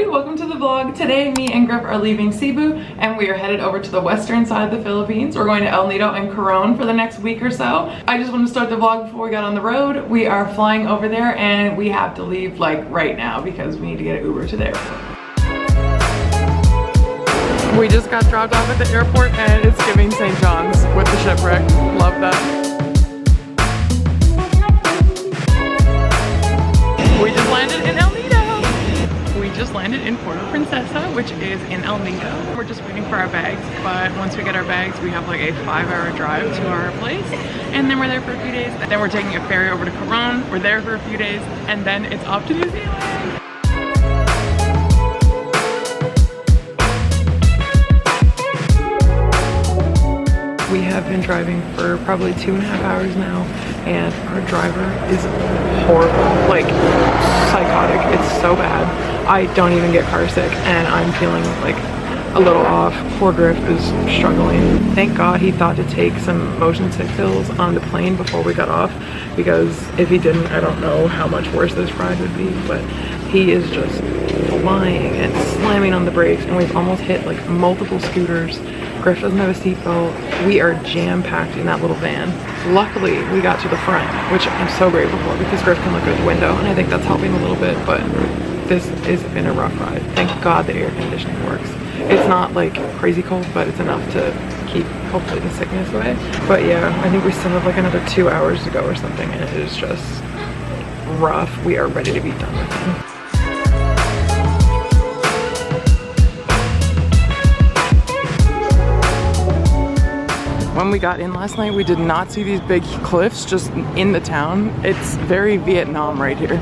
everybody, welcome to the vlog. Today me and Griff are leaving Cebu and we are headed over to the western side of the Philippines. We're going to El Nido and Coron for the next week or so. I just want to start the vlog before we got on the road. We are flying over there and we have to leave like right now because we need to get an Uber to the airport. We just got dropped off at the airport and it's giving St. John's with the shipwreck. Love that. We just landed in El Nido. We just landed in Puerto Princesa, which is in El Nido. We're just waiting for our bags, but once we get our bags, we have like a 5-hour drive to our place, and then we're there for a few days. Then we're taking a ferry over to Coron. We're there for a few days, and then it's off to New Zealand. We have been driving for probably 2.5 hours now, and our driver is horrible, like psychotic. It's so bad. I don't even get car sick, and I'm feeling like a little off. Poor Griff is struggling. Thank God he thought to take some motion sick pills on the plane before we got off, because if he didn't, I don't know how much worse this ride would be. But he is just flying and slamming on the brakes, and we've almost hit like multiple scooters. Griff doesn't have a seatbelt. We are jam-packed in that little van. Luckily, we got to the front, which I'm so grateful for because Griff can look out the window, and I think that's helping a little bit, but this has been a rough ride. Thank God the air conditioning works. It's not like crazy cold, but it's enough to keep hopefully the sickness away. But yeah, I think we still have like another 2 hours to go or something, and it is just rough. We are ready to be done with it. When we got in last night, we did not see these big cliffs just in the town. It's very Vietnam right here.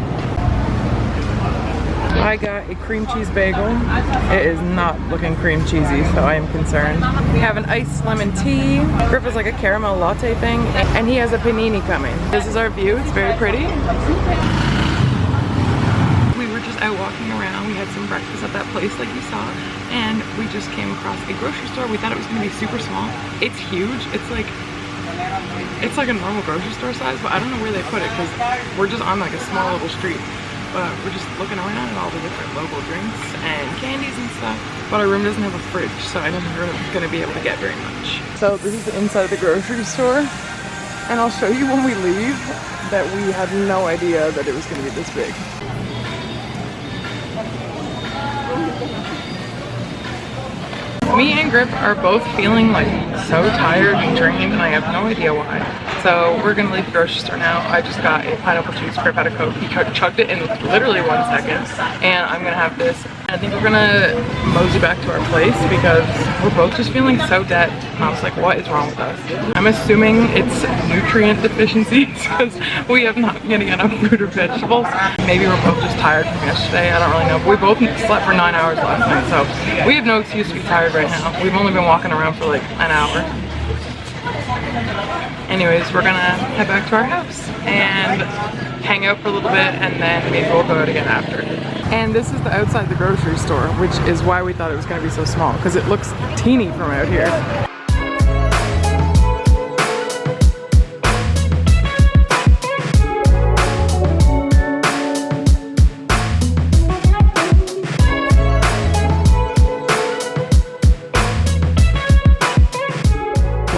I got a cream cheese bagel. It is not looking cream cheesy, so I am concerned. We have an iced lemon tea. Griff is like a caramel latte thing, and he has a panini coming. This is our view. It's very pretty. We were just out walking around. We had some breakfast at that place like you saw, and we just came across a grocery store. We thought it was gonna be super small. It's huge. It's like a normal grocery store size, but I don't know where they put it because we're just on like a small little street. But we're just looking around at all the different local drinks and candies and stuff. But our room doesn't have a fridge, so I don't think we're gonna be able to get very much. So this is the inside of the grocery store, and I'll show you when we leave that we had no idea that it was gonna be this big. Me and Griff are both feeling like so tired and drained, and I have no idea why. So we're gonna leave the grocery store now. I just got a pineapple juice. Griff had a Coke. He chugged it in literally 1 second. And I'm gonna have this. I think we're gonna mosey back to our place because we're both just feeling so dead. And I was like, what is wrong with us? I'm assuming it's nutrient deficiencies because we have not been getting enough fruit or vegetables. Maybe we're both just tired from yesterday. I don't really know. But we both slept for 9 hours last night, so we have no excuse to be tired right now. We've only been walking around for like an hour. Anyways, we're gonna head back to our house and hang out for a little bit, and then maybe we'll go out again after. And this is the outside of the grocery store, which is why we thought it was gonna be so small, because it looks teeny from out here.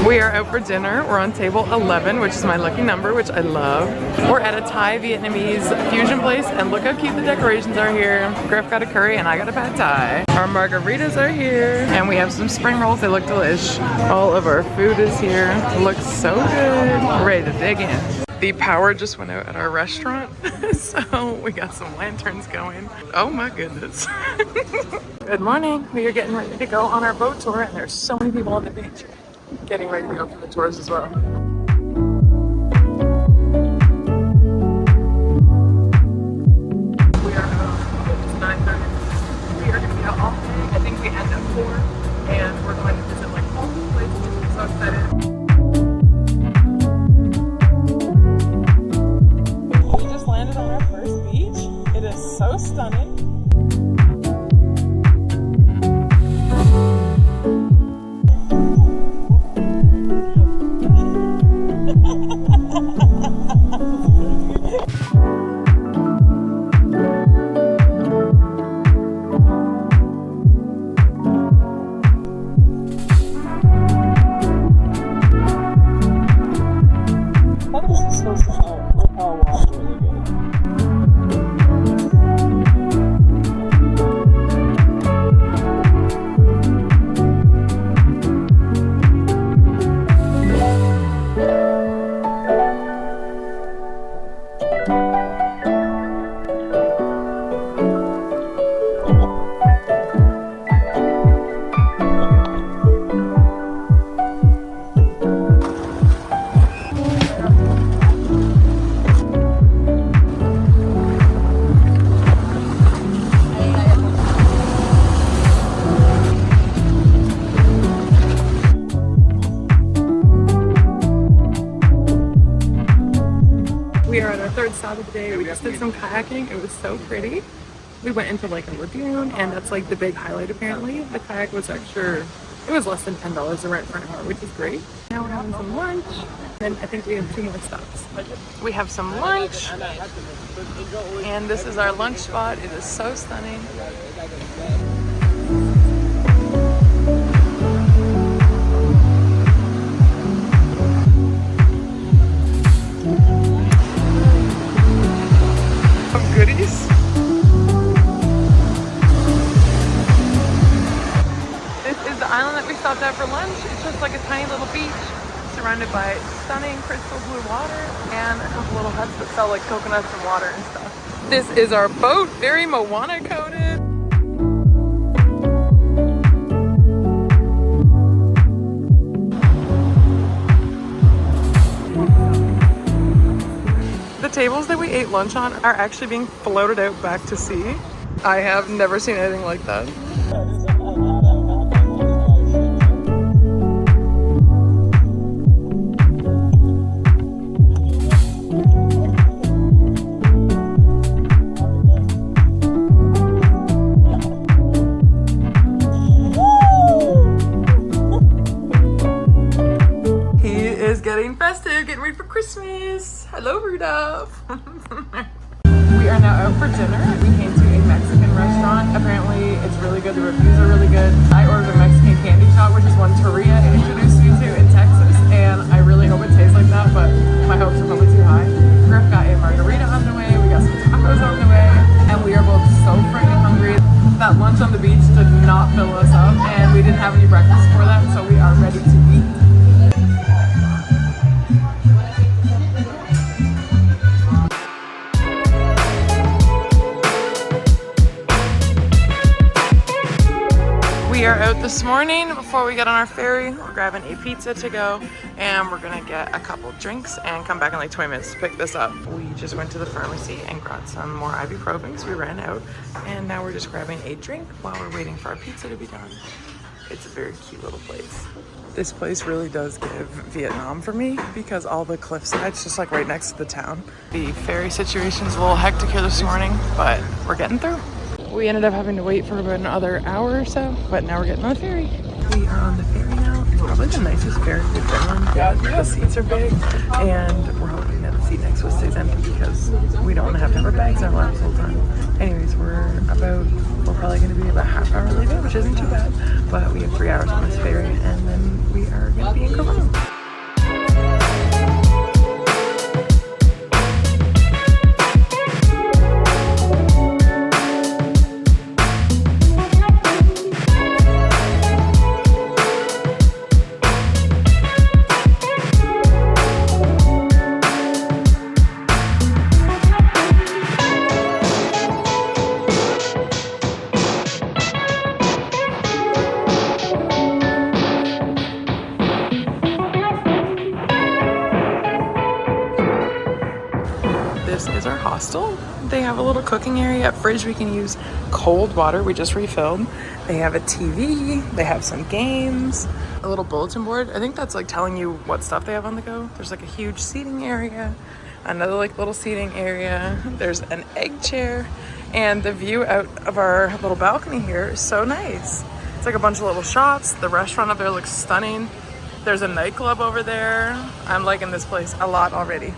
We are out for dinner. We're on table 11, which is my lucky number, which I love. We're at a Thai Vietnamese fusion place, and look how cute the decorations are here. Griff got a curry and I got a pad thai. Our margaritas are here, and we have some spring rolls. They look delish. All of our food is here. It looks so good. We're ready to dig in. The power just went out at our restaurant, so we got some lanterns going. Oh my goodness. Good morning. We are getting ready to go on our boat tour, and there's so many people on the beach getting ready to go for the tours as well. We are out. It's 9:30. We are going to be out all day. I think we end at 4, and we're going to visit like multiple places. I'm so excited. We just landed on our first beach. It is so stunning. last stop of the day. We just did some kayaking. It was so pretty. We went into like a lagoon, and that's like the big highlight apparently. The kayak was extra, it was less than $10 a rent for an hour, which is great. Now we're having some lunch, and I think we have 2 more stops. We have some lunch, and this is our lunch spot. It is so stunning. Some goodies. The island that we stopped at for lunch, it's just like a tiny little beach surrounded by stunning crystal blue water and a couple little huts that sell like coconuts and water and stuff. This is our boat, very Moana coated. The tables that we ate lunch on are actually being floated out back to sea. I have never seen anything like that. Getting festive, getting ready for Christmas. Hello, Rudolph. We are now out for dinner. We came to a Mexican restaurant. Apparently, it's really good. The reviews are really good. I ordered a Mexican candy shop, which is one Taria introduced me to in Texas, and I really hope it tastes like that, but my hopes are probably too high. Griff got a margarita on the way. We got some tacos on the way, and we are both so freaking hungry. That lunch on the beach did not fill us up, and we didn't have any breakfast for that, so we are ready to eat. We are out this morning before we get on our ferry. We're grabbing a pizza to go, and we're gonna get a couple drinks and come back in like 20 minutes to pick this up. We just went to the pharmacy and got some more ibuprofen because we ran out, and now we're just grabbing a drink while we're waiting for our pizza to be done. It's a very cute little place. This place really does give Vietnam for me because all the cliffsides just like right next to the town. The ferry situation is a little hectic here this morning, but we're getting through. We ended up having to wait for about another hour or so, but now we're getting on the ferry. We are on the ferry now. It's probably the nicest ferry we've been on. Yeah, the seats are big, and we're hoping that the seat next to us stays empty because we don't want to have our bags in our laps all the time. Anyways, we're probably going to be about half hour leaving, which isn't too bad, but we have 3 hours on this ferry, and then we are going to be in Coron. This is our hostel. They have a little cooking area, a fridge we can use cold water we just refilled. They have a TV, they have some games, a little bulletin board. I think that's like telling you what stuff they have on the go. There's like a huge seating area, another like little seating area. There's an egg chair, and the view out of our little balcony here is so nice. It's like a bunch of little shops. The restaurant up there looks stunning. There's a nightclub over there. I'm liking this place a lot already.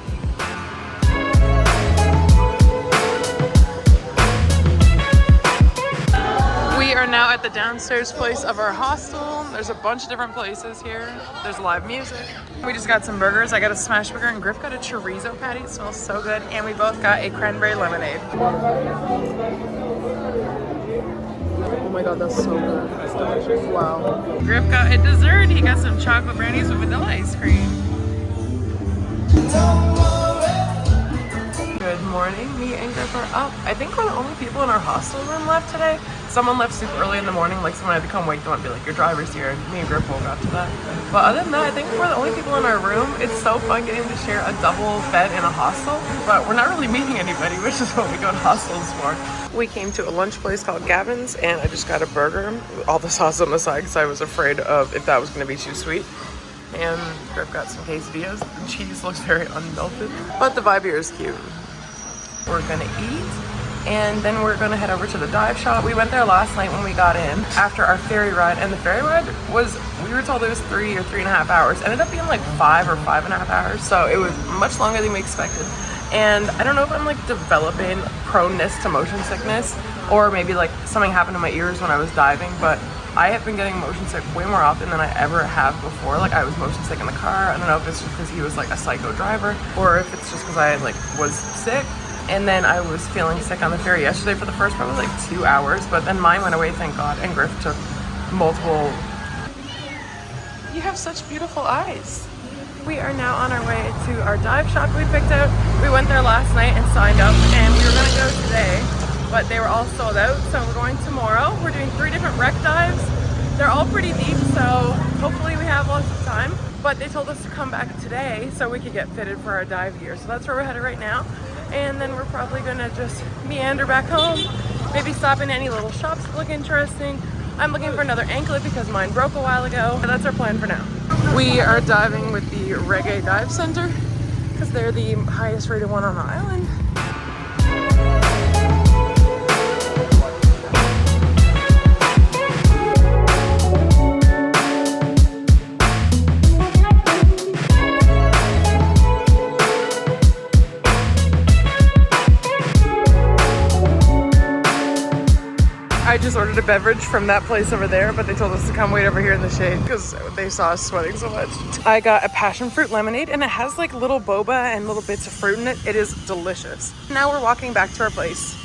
We are now at the downstairs place of our hostel. There's a bunch of different places here. There's live music. We just got some burgers. I got a smash burger and Griff got a chorizo patty. It smells so good. And we both got a cranberry lemonade. Oh my god, that's so good. That's delicious. Wow. Griff got a dessert. He got some chocolate brownies with vanilla ice cream. Good morning. Me and Griff are up. I think we're the only people in our hostel room left today. Someone left super early in the morning, like someone had to come wake them up and be like, your driver's here, and me and Griff woke up to that. But other than that, I think we're the only people in our room. It's so fun getting to share a double bed in a hostel, but we're not really meeting anybody, which is what we go to hostels for. We came to a lunch place called Gavin's, and I just got a burger with all the sauce on the side because I was afraid of if that was going to be too sweet. And Griff got some quesadillas. The cheese looks very unmelted, but the vibe here is cute. We're gonna eat, and then we're gonna head over to the dive shop. We went there last night when we got in after our ferry ride, and the ferry ride was, we were told it was 3 or 3.5 hours. Ended up being like 5 or 5.5 hours, so it was much longer than we expected. And I don't know if I'm like developing proneness to motion sickness, or maybe like something happened to my ears when I was diving, but I have been getting motion sick way more often than I ever have before. Like I was motion sick in the car. I don't know if it's just because he was like a psycho driver, or if it's just because I like was sick. And then I was feeling sick on the ferry yesterday for the first probably like 2 hours, but then mine went away, thank God, and Griff took multiple. You have such beautiful eyes. We are now on our way to our dive shop we picked out. We went there last night and signed up, and we were gonna go today, but they were all sold out, so we're going tomorrow. We're doing 3 different wreck dives. They're all pretty deep, so hopefully we have lots of time. But they told us to come back today so we could get fitted for our dive gear. So that's where we're headed right now. And then we're probably gonna just meander back home, maybe stop in any little shops that look interesting. I'm looking for another anklet because mine broke a while ago. That's our plan for now. We are diving with the Reggae Dive Center because they're the highest rated one on the island. I just ordered a beverage from that place over there, but they told us to come wait over here in the shade because they saw us sweating so much. I got a passion fruit lemonade, and it has like little boba and little bits of fruit in it. It is delicious. Now we're walking back to our place.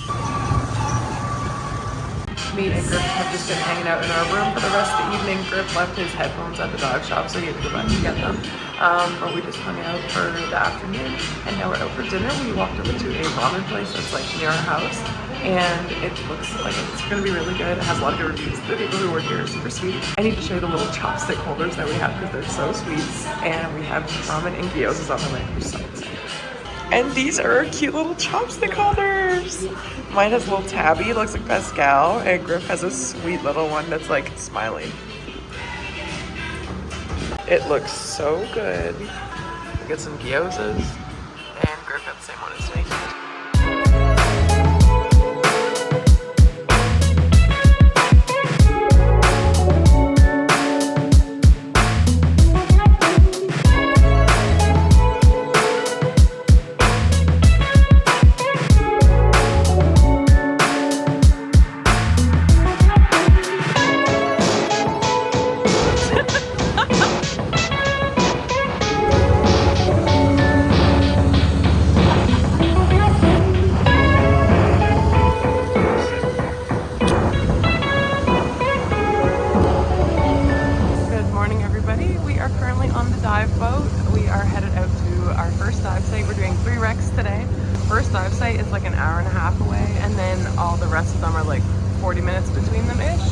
Me and Griff have just been hanging out in our room for the rest of the evening. Griff left his headphones at the dive shop, so he had to go back and get them. But we just hung out for the afternoon, and now we're out for dinner. We walked over to a ramen place that's like near our house, and it looks like it's gonna be really good. It has a lot of good reviews. The people who work here are super sweet. I need to show you the little chopstick holders that we have because they're so sweet. And we have ramen and gyozas on the way. We're so excited. And these are our cute little chopstick holders. Mine has a little tabby, it looks like Pascal, and Griff has a sweet little one that's like smiling. It looks so good. We get some gyozas, and Griff got the same one as me. Dive site is like an hour and a half away, and then all the rest of them are like 40 minutes between them ish.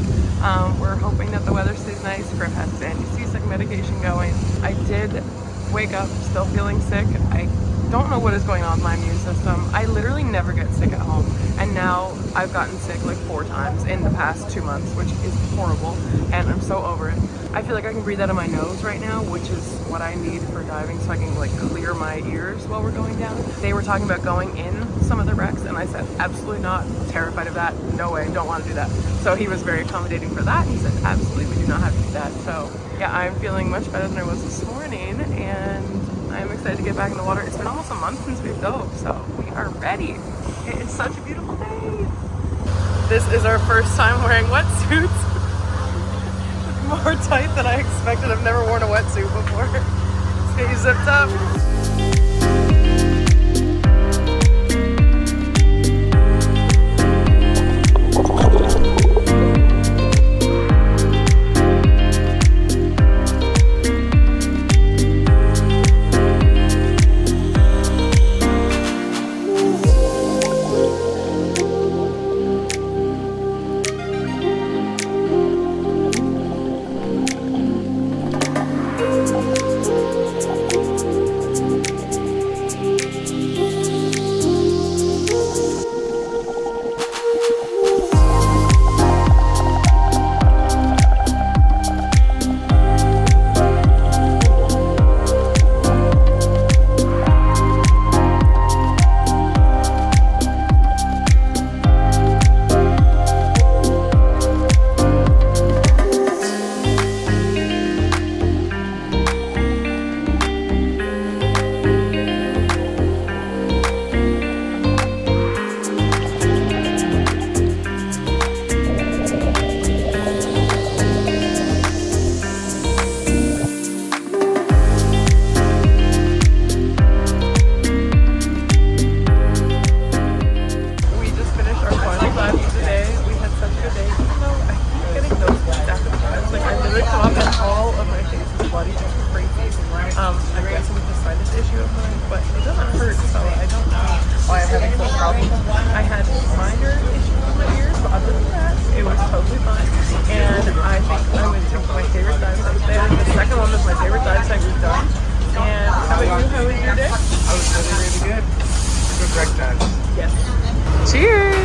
We're hoping that the weather stays nice. Griff has his anti-seasick medication going. I did wake up still feeling sick. I don't know what is going on with my immune system. I literally never get sick at home, and now I've gotten sick like 4 times in the past 2 months, which is horrible, and I'm so over it. I feel like I can breathe out of my nose right now, which is what I need for diving, so I can like clear my ears while we're going down. They were talking about going in some of the wrecks, and I said absolutely not, terrified of that, no way, don't want to do that. So he was very accommodating for that. He said absolutely, we do not have to do that. So yeah, I'm feeling much better than I was this morning, and I'm excited to get back in the water. It's been almost a month since we've dove, so we are ready. It is such a beautiful day. This is our first time wearing wetsuits. More tight than I expected. I've never worn a wetsuit before. Let's get you zipped up. Correct that. Yes. Cheers.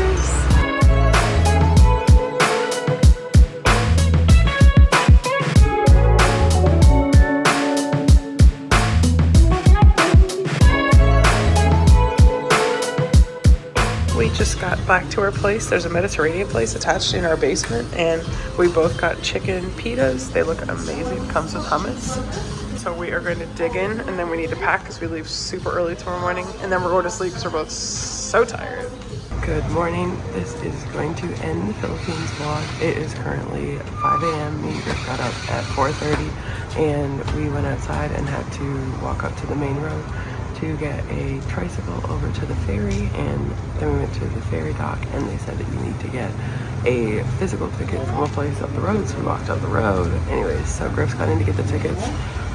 We just got back to our place. There's a Mediterranean place attached in our basement, and we both got chicken pitas. They look amazing. It comes with hummus. So we are going to dig in, and then we need to pack because we leave super early tomorrow morning, and then we're going to sleep because we're both so tired. Good morning. This is going to end the Philippines vlog. It is currently 5 a.m. Me and Griff got up at 4:30, and we went outside and had to walk up to the main road to get a tricycle over to the ferry, and then we went to the ferry dock, and they said that you need to get a physical ticket from a place up the road, so we walked up the road. Anyways, so Griff's got in to get the tickets.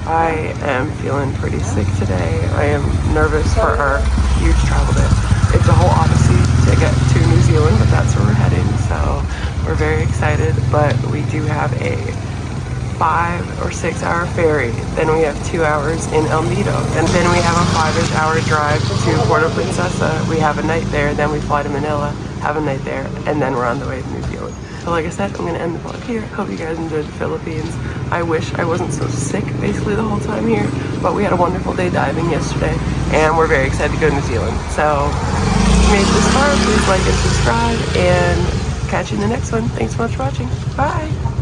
I am feeling pretty sick today. I am nervous for our huge travel day. It's a whole odyssey to get to New Zealand, but that's where we're heading, so we're very excited. But we do have a 5 or 6 hour ferry, then we have 2 hours in El Nido, and then we have a 5-ish hour drive to Puerto Princesa. We have a night there, then we fly to Manila, have a night there, and then we're on the way to New Zealand. So like I said, I'm gonna end the vlog here. Hope you guys enjoyed the Philippines. I wish I wasn't so sick basically the whole time here, but we had a wonderful day diving yesterday, and we're very excited to go to New Zealand. So if you made it this far, please like and subscribe, and catch you in the next one. Thanks so much for watching. Bye.